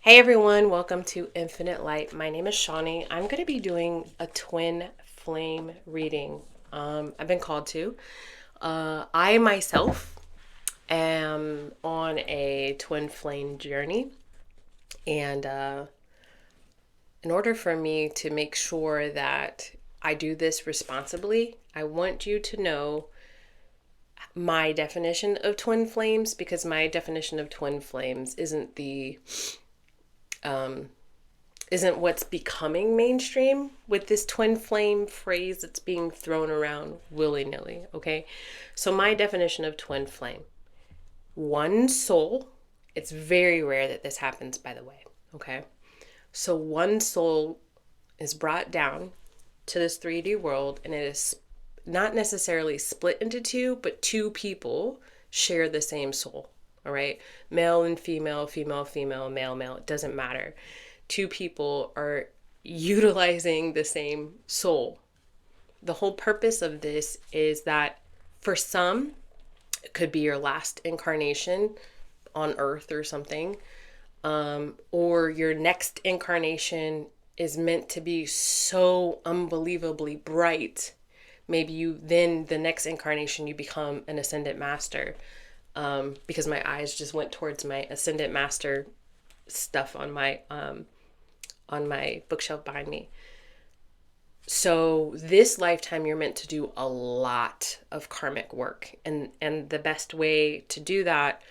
Hey everyone, welcome to Infinite Light. My name is Shawnee. I'm going to be doing a twin flame reading. I've been called to. I myself am on a twin flame journey, and in order for me to make sure that I do this responsibly, I want you to know my definition of twin flames because my definition of twin flames um, isn't what's becoming mainstream with this twin flame phrase that's being thrown around willy-nilly. Okay, so my definition of twin flame: one soul. It's very rare that this happens, by the way. Okay, so one soul is brought down to this 3D world, and it is not necessarily split into two, but two people share the same soul. All right, male and female, female, female, male, male, it doesn't matter. Two people are utilizing the same soul. The whole purpose of this is that for some, it could be your last incarnation on earth or something, or your next incarnation is meant to be so unbelievably bright. Maybe you then, the next incarnation, you become an ascendant master. Because my eyes just went towards my ascendant master stuff on my bookshelf behind me. So this lifetime you're meant to do a lot of karmic work, and the best way to do that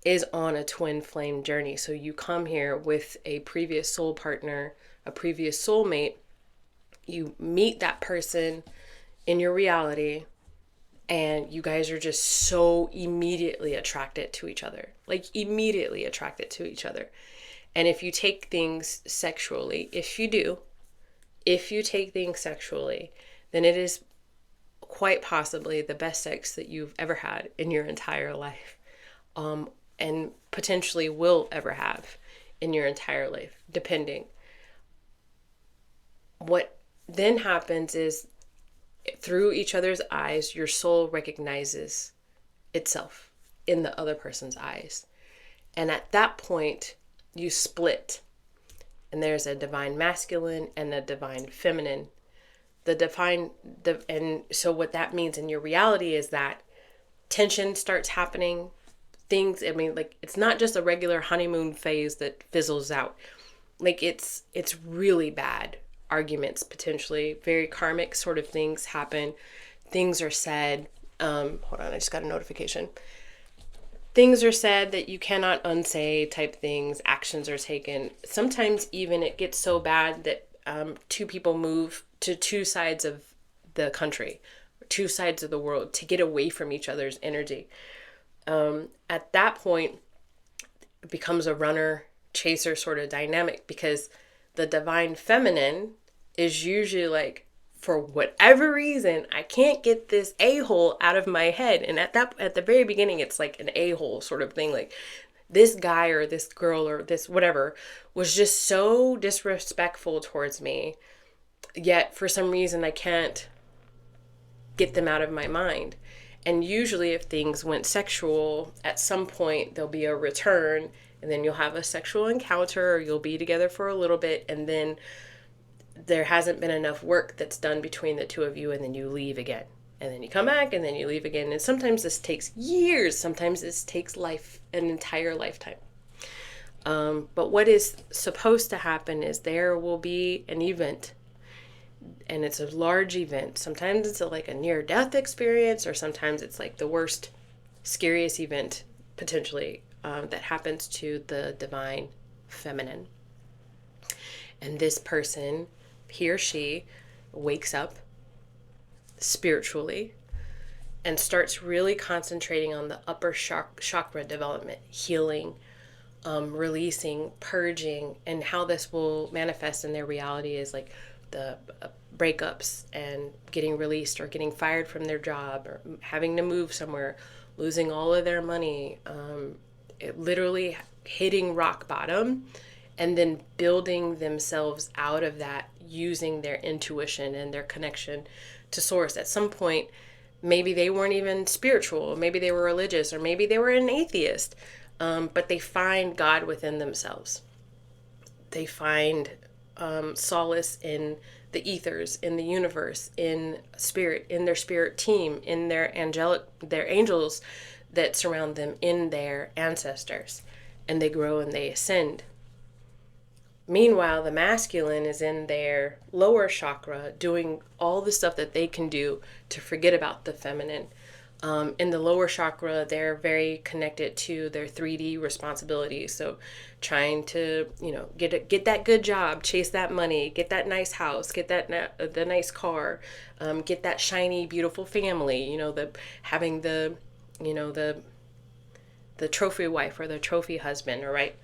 is on a twin flame journey. So you come here with a previous soul partner, a previous soulmate. You meet that person in your reality, and you guys are just so immediately attracted to each other. Like immediately attracted to each other. And if you take things sexually, if you take things sexually, then it is quite possibly the best sex that you've ever had in your entire life, and potentially will ever have in your entire life, depending. What then happens is, through each other's eyes, your soul recognizes itself in the other person's eyes. And at that point, you split. And there's a divine masculine and a divine feminine. And so what that means in your reality is that tension starts happening. Like it's not just a regular honeymoon phase that fizzles out. Like it's really bad. Arguments, potentially very karmic sort of things happen. Things are said. Hold on, I just got a notification. Things are said that you cannot unsay type things. Actions are taken. Sometimes even it gets so bad that two people move to two sides of the country, two sides of the world to get away from each other's energy. At that point, it becomes a runner chaser sort of dynamic, because the divine feminine is usually like, for whatever reason, I can't get this a-hole out of my head. And at the very beginning, it's like an a-hole sort of thing. Like this guy or this girl or this whatever was just so disrespectful towards me. Yet for some reason, I can't get them out of my mind. And usually if things went sexual, at some point there'll be a return, and then you'll have a sexual encounter, or you'll be together for a little bit, and then there hasn't been enough work that's done between the two of you, and then you leave again. And then you come back, and then you leave again. And sometimes this takes years. Sometimes this takes an entire lifetime. But what is supposed to happen is there will be an event, and it's a large event. Sometimes it's like a near-death experience, or sometimes it's like the worst, scariest event, potentially, that happens to the divine feminine. And this person, he or she, wakes up spiritually and starts really concentrating on the upper chakra development, healing, releasing, purging. And how this will manifest in their reality is like the breakups and getting released, or getting fired from their job, or having to move somewhere, losing all of their money, it literally hitting rock bottom, and then building themselves out of that using their intuition and their connection to source. At some point, maybe they weren't even spiritual, maybe they were religious, or maybe they were an atheist, but they find God within themselves. They find solace in the ethers, in the universe, in spirit, in their spirit team, in their angels that surround them, in their ancestors, and they grow and they ascend. Meanwhile, the masculine is in their lower chakra doing all the stuff that they can do to forget about the feminine. In the lower chakra, they're very connected to their 3D responsibilities. So trying to, get that good job, chase that money, get that nice house, get the nice car, get that shiny, beautiful family, having the trophy wife or the trophy husband, all right?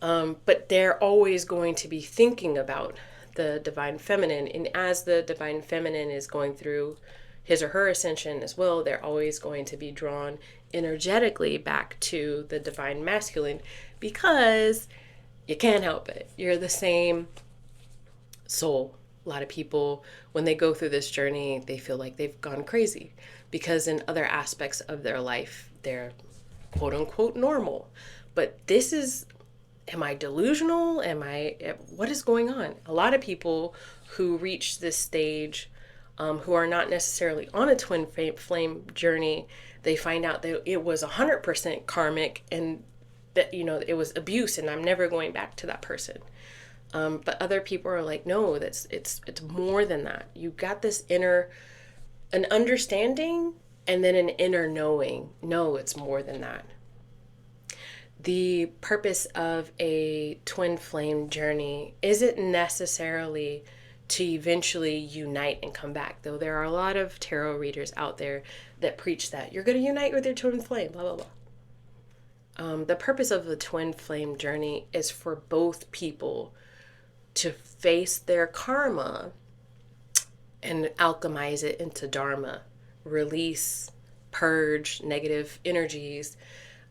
But they're always going to be thinking about the divine feminine. And as the divine feminine is going through his or her ascension as well, they're always going to be drawn energetically back to the divine masculine, because you can't help it. You're the same soul. A lot of people, when they go through this journey, they feel like they've gone crazy because in other aspects of their life, they're quote unquote normal. But this is, am I delusional? What is going on? A lot of people who reach this stage, who are not necessarily on a twin flame journey, they find out that it was 100% karmic, and that, it was abuse and I'm never going back to that person. But other people are like, no, it's more than that. You got this an understanding and then an inner knowing. No, it's more than that. The purpose of a twin flame journey isn't necessarily to eventually unite and come back, though there are a lot of tarot readers out there that preach that you're going to unite with your twin flame, blah, blah, blah. The purpose of the twin flame journey is for both people to face their karma and alchemize it into dharma, release, purge negative energies,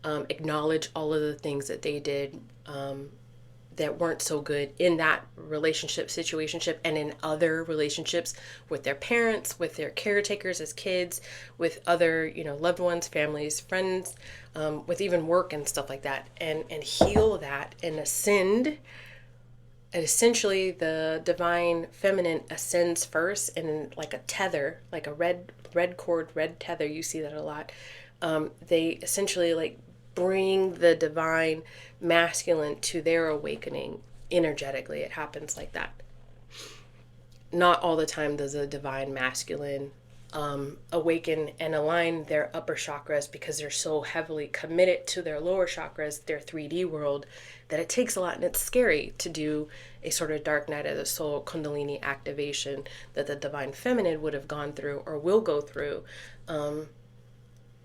acknowledge all of the things that they did that weren't so good in that relationship, situationship, and in other relationships with their parents, with their caretakers as kids, with other, loved ones, families, friends, with even work and stuff like that, and heal that and ascend. And essentially, the divine feminine ascends first, and like a tether, like a red cord, red tether. You see that a lot. They essentially like bring the divine masculine to their awakening energetically. It happens like that. Not all the time does a divine masculine awaken and align their upper chakras, because they're so heavily committed to their lower chakras, their 3D world, that it takes a lot, and it's scary to do a sort of dark night of the soul kundalini activation that the divine feminine would have gone through or will go through.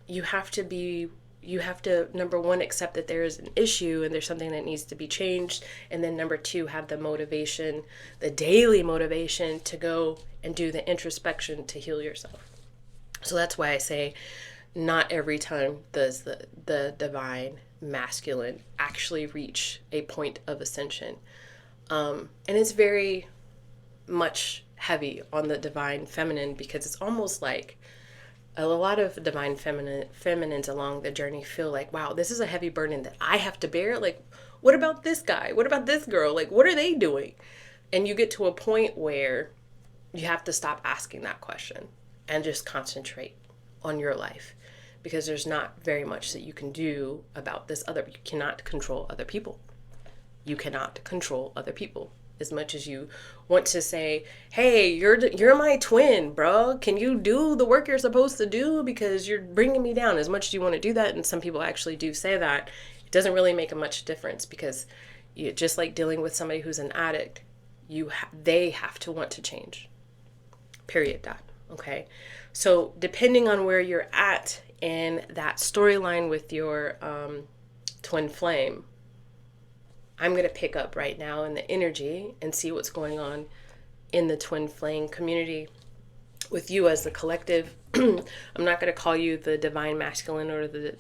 You have to, number one, accept that there is an issue and there's something that needs to be changed. And then number two, have the motivation, the daily motivation to go and do the introspection to heal yourself. So that's why I say not every time does the divine masculine actually reach a point of ascension. And it's very much heavy on the divine feminine, because it's almost like a lot of divine feminines along the journey feel like, wow, this is a heavy burden that I have to bear. Like, what about this guy? What about this girl? Like, what are they doing? And you get to a point where you have to stop asking that question and just concentrate on your life, because there's not very much that you can do about this other. You cannot control other people. You cannot control other people. As much as you want to say, hey, you're my twin, bro. Can you do the work you're supposed to do, because you're bringing me down? As much as you want to do that, and some people actually do say that, it doesn't really make a much difference, because just like dealing with somebody who's an addict, they have to want to change. Period. Dot. Okay. So depending on where you're at in that storyline with your twin flame, I'm going to pick up right now in the energy and see what's going on in the twin flame community with you as the collective. I'm not going to call you the divine masculine or the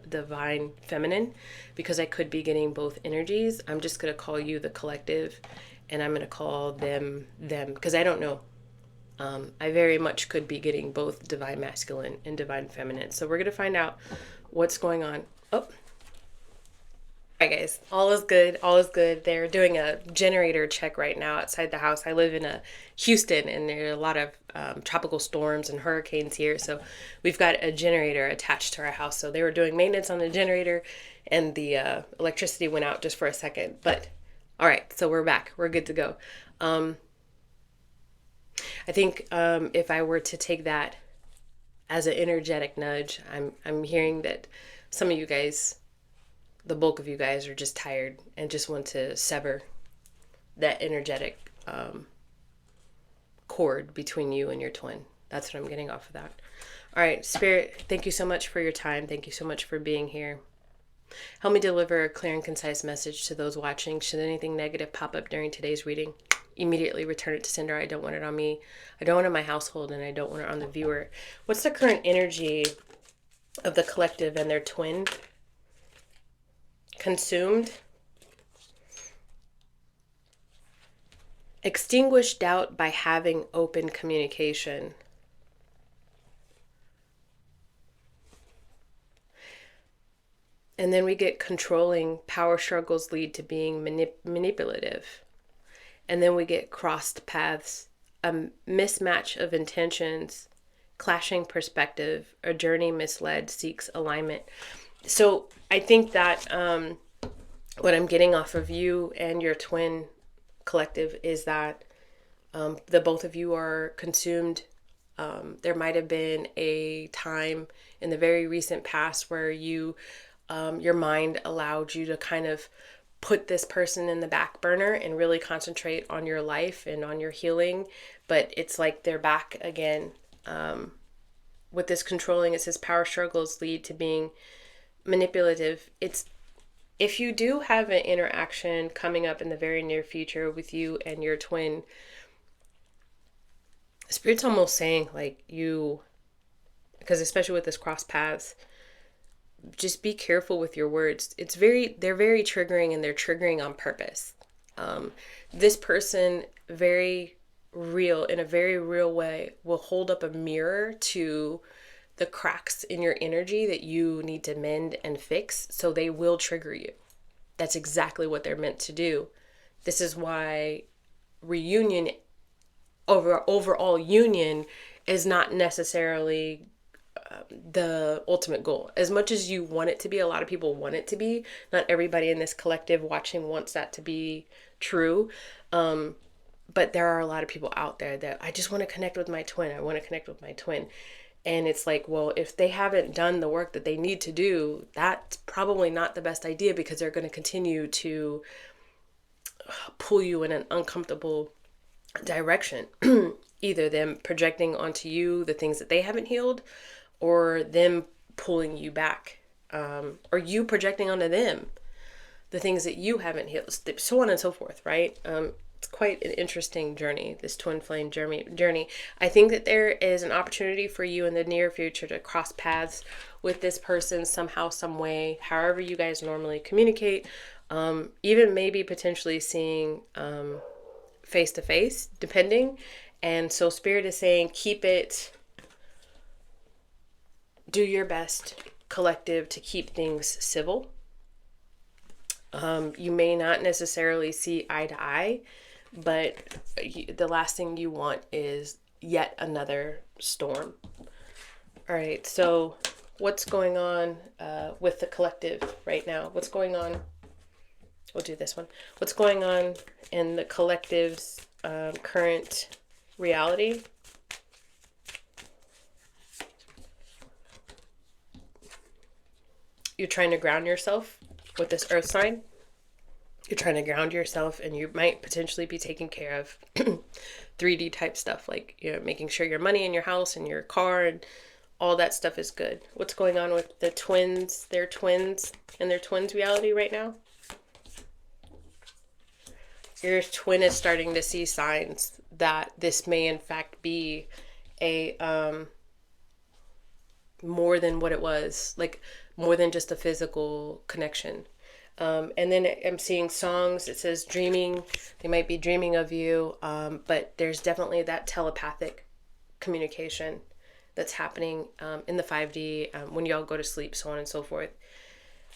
divine feminine, because I could be getting both energies. I'm just going to call you the collective, and I'm going to call them, because I don't know. I very much could be getting both divine masculine and divine feminine. So we're going to find out what's going on. Oh. Hi guys, all is good. All is good. They're doing a generator check right now outside the house. I live in Houston, and there are a lot of tropical storms and hurricanes here. So we've got a generator attached to our house. So they were doing maintenance on the generator, and the electricity went out just for a second. But all right, so we're back. We're good to go. Um, I think if I were to take that as an energetic nudge, I'm hearing that some of you guys, the bulk of you guys, are just tired and just want to sever that energetic cord between you and your twin. That's what I'm getting off of that. All right, Spirit, thank you so much for your time. Thank you so much for being here. Help me deliver a clear and concise message to those watching. Should anything negative pop up during today's reading, immediately return it to sender. I don't want it on me. I don't want it on my household, and I don't want it on the viewer. What's the current energy of the collective and their twin? Consumed. Extinguish doubt by having open communication. And then we get controlling. Power struggles lead to being manipulative. And then we get crossed paths, a mismatch of intentions, clashing perspective, a journey misled seeks alignment. So I think that what I'm getting off of you and your twin collective is that the both of you are consumed. There might have been a time in the very recent past where you, your mind allowed you to kind of put this person in the back burner and really concentrate on your life and on your healing. But it's like they're back again. With this controlling, it says power struggles lead to being manipulative. It's, if you do have an interaction coming up in the very near future with you and your twin, Spirit's almost saying like you, because especially with this cross paths, just be careful with your words. They're very triggering, and they're triggering on purpose. This person, very real, in a very real way, will hold up a mirror to the cracks in your energy that you need to mend and fix. So they will trigger you. That's exactly what they're meant to do. This is why reunion, overall union, is not necessarily the ultimate goal. As much as you want it to be, a lot of people want it to be. Not everybody in this collective watching wants that to be true. But there are a lot of people out there that, I just want to connect with my twin. I want to connect with my twin. And it's like, well, if they haven't done the work that they need to do, that's probably not the best idea, because they're going to continue to pull you in an uncomfortable direction. Either them projecting onto you the things that they haven't healed, or them pulling you back, or you projecting onto them the things that you haven't healed, so on and so forth, right? It's quite an interesting journey, this twin flame journey. I think that there is an opportunity for you in the near future to cross paths with this person somehow, some way, however you guys normally communicate, even maybe potentially seeing face to face, depending. And so Spirit is saying, do your best, collective, to keep things civil. You may not necessarily see eye to eye, but the last thing you want is yet another storm. All right, so what's going on with the collective right now? What's going on? We'll do this one. What's going on in the collective's current reality? You're trying to ground yourself with this earth sign. You're trying to ground yourself, and you might potentially be taking care of 3D type stuff, like, you know, making sure your money in your house and your car and all that stuff is good. What's going on with the twins, their twins, and their twins reality right now? Your twin is starting to see signs that this may in fact be a more than what it was, like more than just a physical connection. And then I'm seeing songs. It says dreaming. They might be dreaming of you, but there's definitely that telepathic communication that's happening in the 5D when y'all go to sleep, so on and so forth.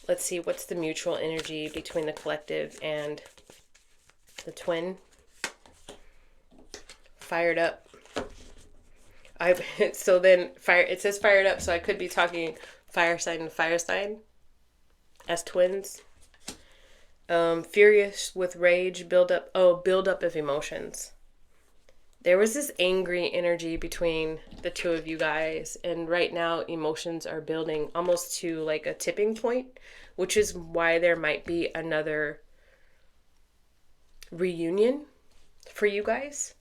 Let's see, what's the mutual energy between the collective and the twin? Fired up. So then it says fired up, so I could be talking fire sign and fire sign as twins. Furious with rage, build up of emotions. There was this angry energy between the two of you guys, and right now emotions are building almost to like a tipping point, which is why there might be another reunion for you guys.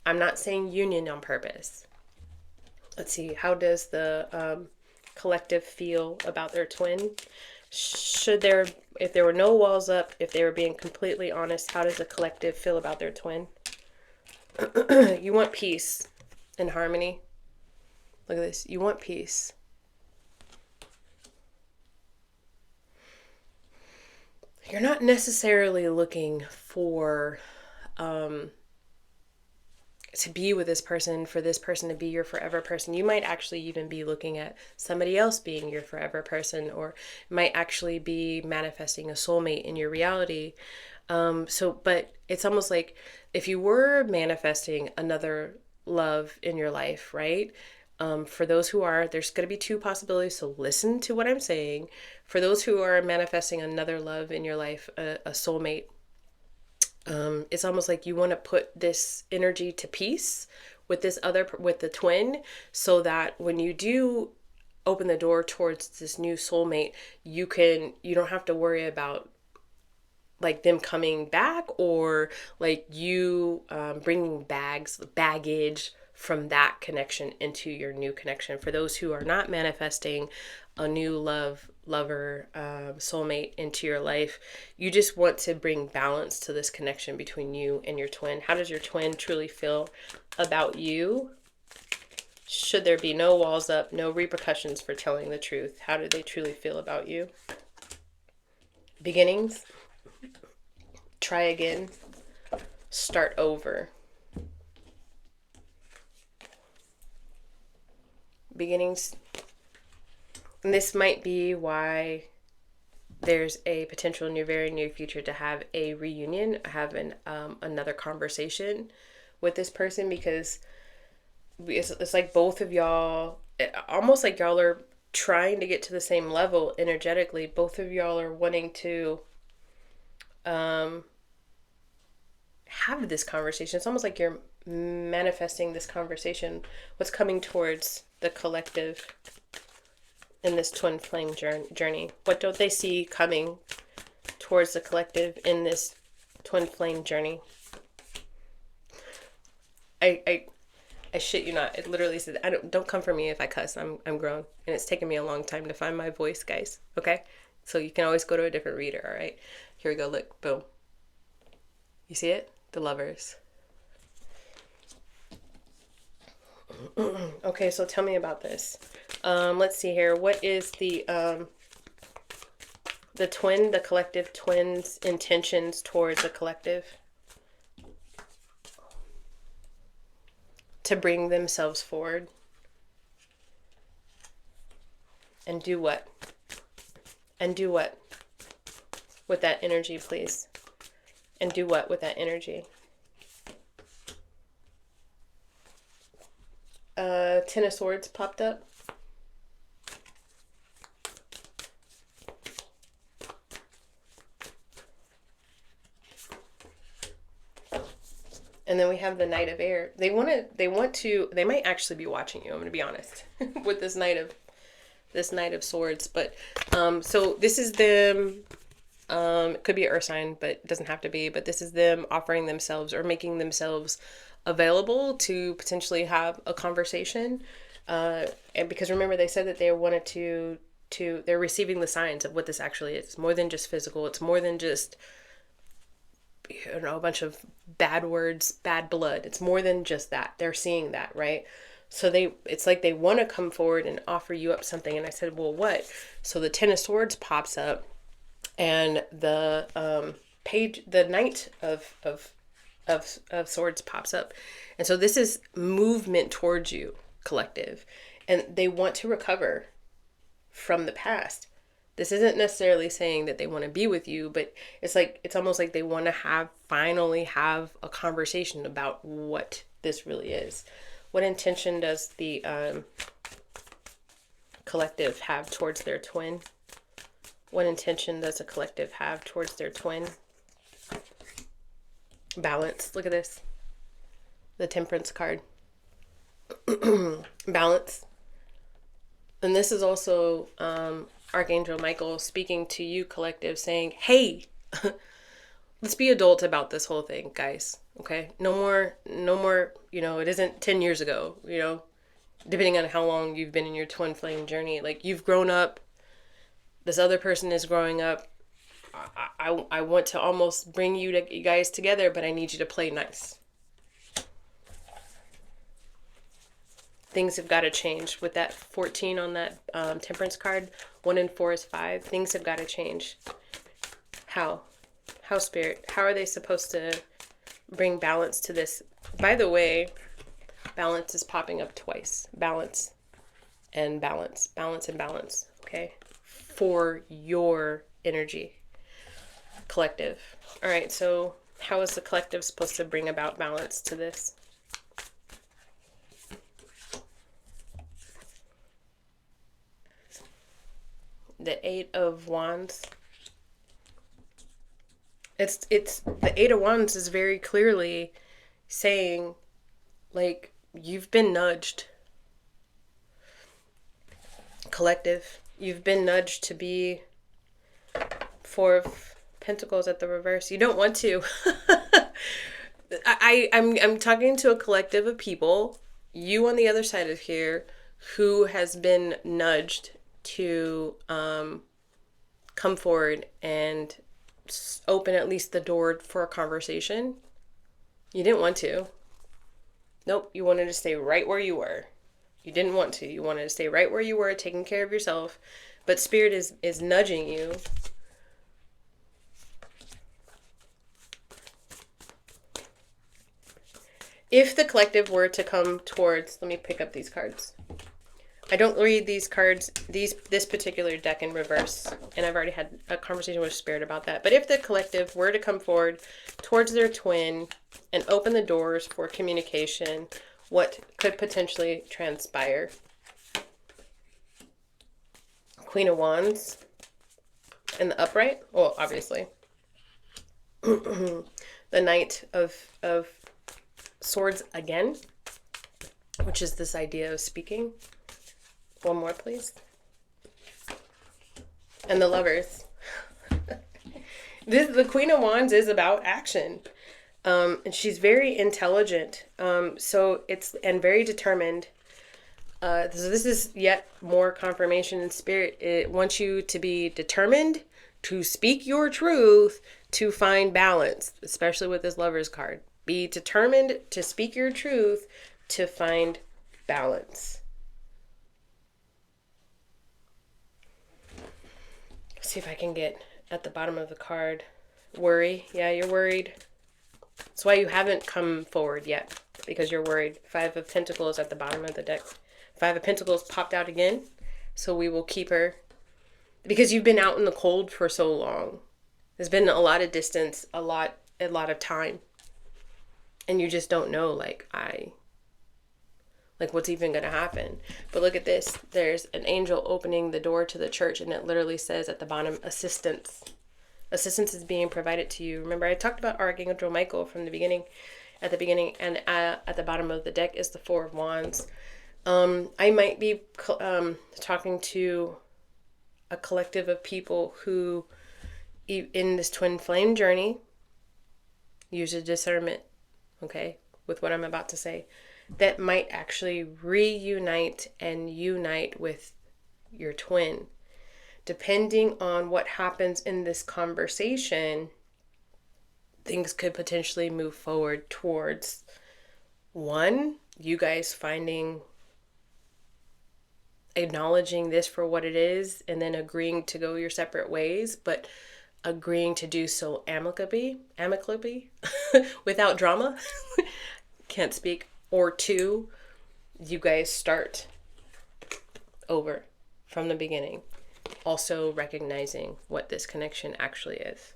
I'm not saying union on purpose. Let's see, how does the collective feel about their twin? If there were no walls up, if they were being completely honest, how does the collective feel about their twin? You want peace and harmony. Look at this. You want peace. You're not necessarily looking for to be with this person, for this person to be your forever person. You might actually even be looking at somebody else being your forever person, or might actually be manifesting a soulmate in your reality. But it's almost like if you were manifesting another love in your life, right? For those who are, there's going to be two possibilities, so listen to what I'm saying. For those who are manifesting another love in your life, a soulmate, it's almost like you want to put this energy to peace with with the twin, so that when you do open the door towards this new soulmate, you don't have to worry about like them coming back, or like you bringing baggage from that connection into your new connection. For those who are not manifesting a new lover, soulmate into your life, you just want to bring balance to this connection between you and your twin. How does your twin truly feel about you? Should there be no walls up, no repercussions for telling the truth? How do they truly feel about you? Beginnings. Try again. Start over. Beginnings. And this might be why there's a potential in your very near future to have a reunion, have another conversation with this person, because it's like both of y'all, almost like y'all are trying to get to the same level energetically. Both of y'all are wanting to have this conversation. It's almost like you're manifesting this conversation, what's coming towards the collective in this twin flame journey. What don't they see coming towards the collective in this twin flame journey? I shit you not. It literally said, don't come for me if I cuss. I'm grown, and it's taken me a long time to find my voice, guys. Okay, so you can always go to a different reader. All right, here we go. Look, boom. You see it? The lovers. Okay, so tell me about this. Let's see here. What is the collective twin's intentions towards the collective? To bring themselves forward. And do what? And do what with that energy, please? And do what with that energy? Ten of Swords popped up. And then we have the Knight of Air. They might actually be watching you, I'm going to be honest, with this Knight of Swords. But, so this is them, it could be an earth sign, but it doesn't have to be, but this is them offering themselves or making themselves available to potentially have a conversation. And because remember, they said that they wanted they're receiving the signs of what this actually is. It's more than just physical. It's more than just, a bunch of bad words, bad blood. It's more than just that. They're seeing that, right? So it's like they want to come forward and offer you up something. And I said, well, what? So the Ten of Swords pops up, and the the Knight of Swords pops up. And so this is movement towards you, collective. And they want to recover from the past. This isn't necessarily saying that they want to be with you, but it's almost like they want to finally have a conversation about what this really is. What intention does the collective have towards their twin? What intention does a collective have towards their twin? Balance. Look at this. The Temperance card. Balance. And this is also Archangel Michael speaking to you, collective, saying, hey, let's be adults about this whole thing, guys. Okay? No more, it isn't 10 years ago, depending on how long you've been in your twin flame journey. Like, you've grown up. This other person is growing up. I want to almost bring you guys together, but I need you to play nice. Things have got to change. With that 14 on that Temperance card, 1 and 4 is 5. Things have got to change. How? How, Spirit? How are they supposed to bring balance to this? By the way, balance is popping up twice. Balance and balance. Balance and balance. Okay? For your energy. Collective. All right, so how is the collective supposed to bring about balance to this? The 8 of Wands. It's the 8 of Wands is very clearly saying, like, you've been nudged. Collective. You've been nudged to be 4 of Pentacles at the reverse. You don't want to. I'm talking to a collective of people, you on the other side of here, who has been nudged to come forward and open at least the door for a conversation. You didn't want to. Nope, you wanted to stay right where you were. You didn't want to. You wanted to stay right where you were, taking care of yourself. But Spirit is nudging you. If the collective were to come towards, let me pick up these cards. I don't read these cards, this particular deck in reverse, and I've already had a conversation with Spirit about that. But if the collective were to come forward towards their twin and open the doors for communication, what could potentially transpire? Queen of Wands and the upright. Well, obviously. The Knight of Swords again, which is this idea of speaking. One more, please. And the Lovers. The Queen of Wands is about action. And she's very intelligent. And very determined. So this is yet more confirmation in Spirit. It wants you to be determined to speak your truth, to find balance, especially with this Lovers card. Be determined to speak your truth, to find balance. Let's see if I can get at the bottom of the card. Worry. Yeah, you're worried. That's why you haven't come forward yet, because you're worried. 5 of Pentacles at the bottom of the deck. 5 of Pentacles popped out again, so we will keep her. Because you've been out in the cold for so long. There's been a lot of distance, a lot of time. And you just don't know, what's even going to happen. But look at this. There's an angel opening the door to the church, and it literally says at the bottom, assistance. Assistance is being provided to you. Remember, I talked about Archangel Michael from the beginning, and at the bottom of the deck is the 4 of Wands. I might be talking to a collective of people who, in this twin flame journey, use a discernment, okay, with what I'm about to say, that might actually reunite and unite with your twin. Depending on what happens in this conversation, things could potentially move forward towards, one, you guys acknowledging this for what it is, and then agreeing to go your separate ways, but agreeing to do so amicably, without drama. Can't speak. Or 2, you guys start over from the beginning. also recognizing what this connection actually is.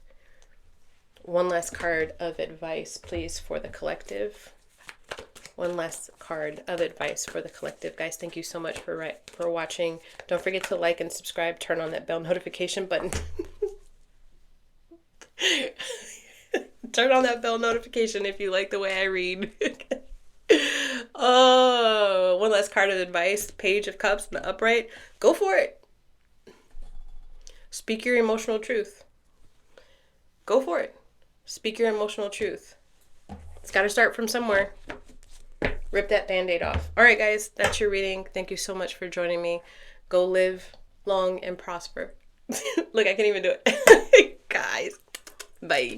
One last card of advice, please, for the collective. One last card of advice for the collective. Guys, thank you so much for watching. Don't forget to like and subscribe. Turn on that bell notification button. Turn on that bell notification if you like the way I read. Oh, one last card of advice. Page of Cups in the upright. Go for it. Speak your emotional truth. Go for it. Speak your emotional truth. It's got to start from somewhere. Rip that Band-Aid off. All right, guys, that's your reading. Thank you so much for joining me. Go live long and prosper. Look, I can't even do it. Guys, bye.